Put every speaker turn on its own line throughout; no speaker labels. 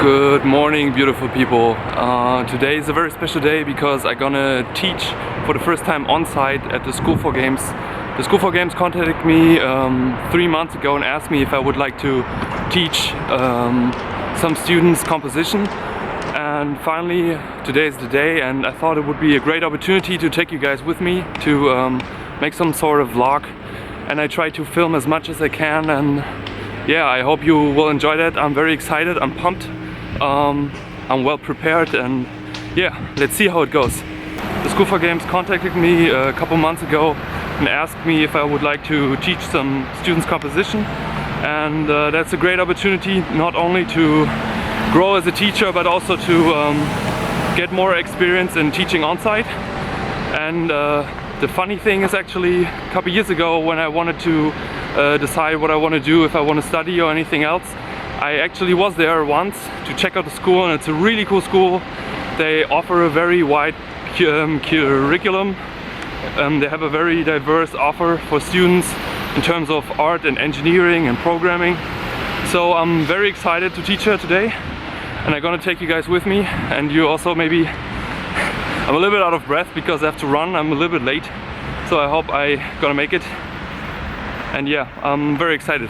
Good morning, beautiful people. Today is a very special day because I'm gonna teach for the first time on site at the School for Games. The School for Games contacted me 3 months ago and asked me if I would like to teach some students composition. And finally, today is the day, and I thought it would be a great opportunity to take you guys with me to make some sort of vlog. And I try to film as much as I can, and yeah, I hope you will enjoy that. I'm very excited, I'm pumped. I'm well prepared, and yeah, let's see how it goes. The School for Games contacted me a couple months ago and asked me if I would like to teach some students composition, and that's a great opportunity not only to grow as a teacher but also to get more experience in teaching on site. And the funny thing is, actually a couple years ago, when I wanted to decide what I want to do, if I want to study or anything else, I actually was there once to check out the school, and it's a really cool school. They offer a very wide curriculum. They have a very diverse offer for students in terms of art and engineering and programming. So I'm very excited to teach her today, and I'm gonna take you guys with me. And you also maybe, I'm a little bit out of breath because I have to run. I'm a little bit late, so I hope I'm gonna make it. And yeah, I'm very excited.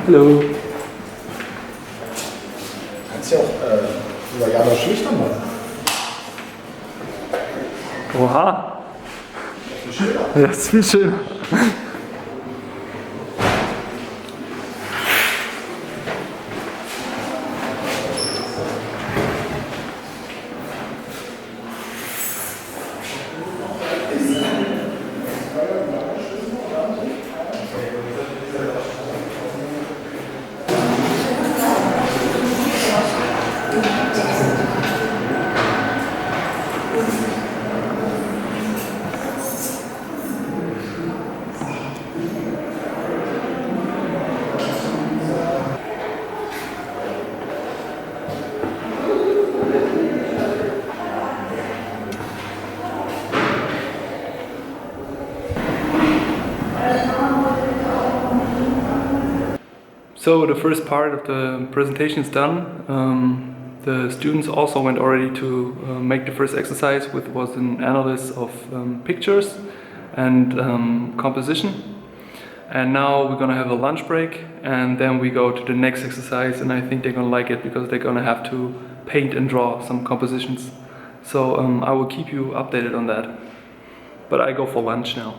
Hallo. Du kannst ja auch über Janos schüchtern machen.
Oha.
Das ist viel schöner.
Ja, das ist viel schöner. So the first part of the presentation is done. The students also went already to make the first exercise, which was an analysis of pictures and composition. And now we're gonna have a lunch break, and then we go to the next exercise, and I think they're gonna like it because they're gonna have to paint and draw some compositions. So I will keep you updated on that. But I go for lunch now.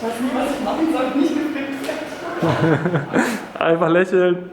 Ich weiß nicht, was ich machen soll, nicht gefilmt werden.
Einfach lächeln.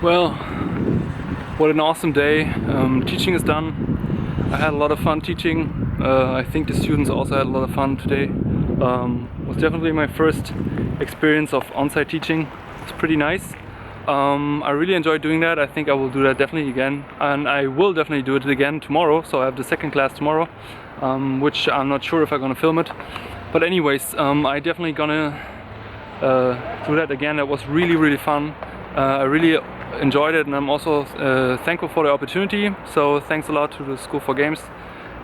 Well, what an awesome day. Teaching is done. I had a lot of fun teaching. I think the students also had a lot of fun today. It was definitely my first experience of on-site teaching. It's pretty nice. I really enjoyed doing that. I think I will do that definitely again. And I will definitely do it again tomorrow. So I have the second class tomorrow, which I'm not sure if I'm gonna film it. But anyways, I definitely gonna do that again. It was really fun. I really enjoyed it, and I'm also thankful for the opportunity. So thanks a lot to the School for Games,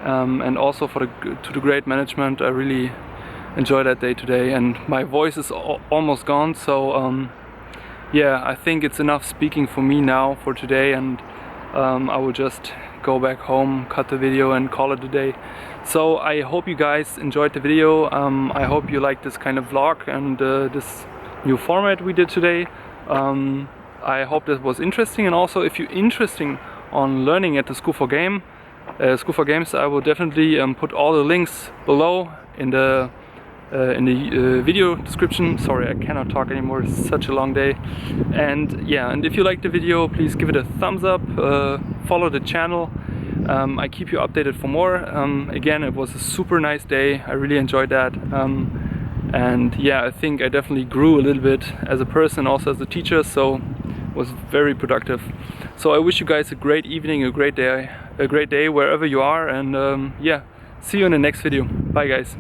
and also to the great management. I really enjoyed that day today, and my voice is almost gone. So yeah, I think it's enough speaking for me now for today, and I will just go back home, cut the video, and call it a day. So I hope you guys enjoyed the video. I hope you like this kind of vlog and this new format we did today. I hope that was interesting, and also if you're interested on learning at the School for Games, I will definitely put all the links below in the video description. Sorry, I cannot talk anymore, it's such a long day. And yeah, and if you like the video, please give it a thumbs up, follow the channel. I keep you updated for more. Again, it was a super nice day, I really enjoyed that. And yeah, I think I definitely grew a little bit as a person, also as a teacher, so it was very productive. So I wish you guys a great evening, a great day wherever you are, and yeah, see you in the next video. Bye guys.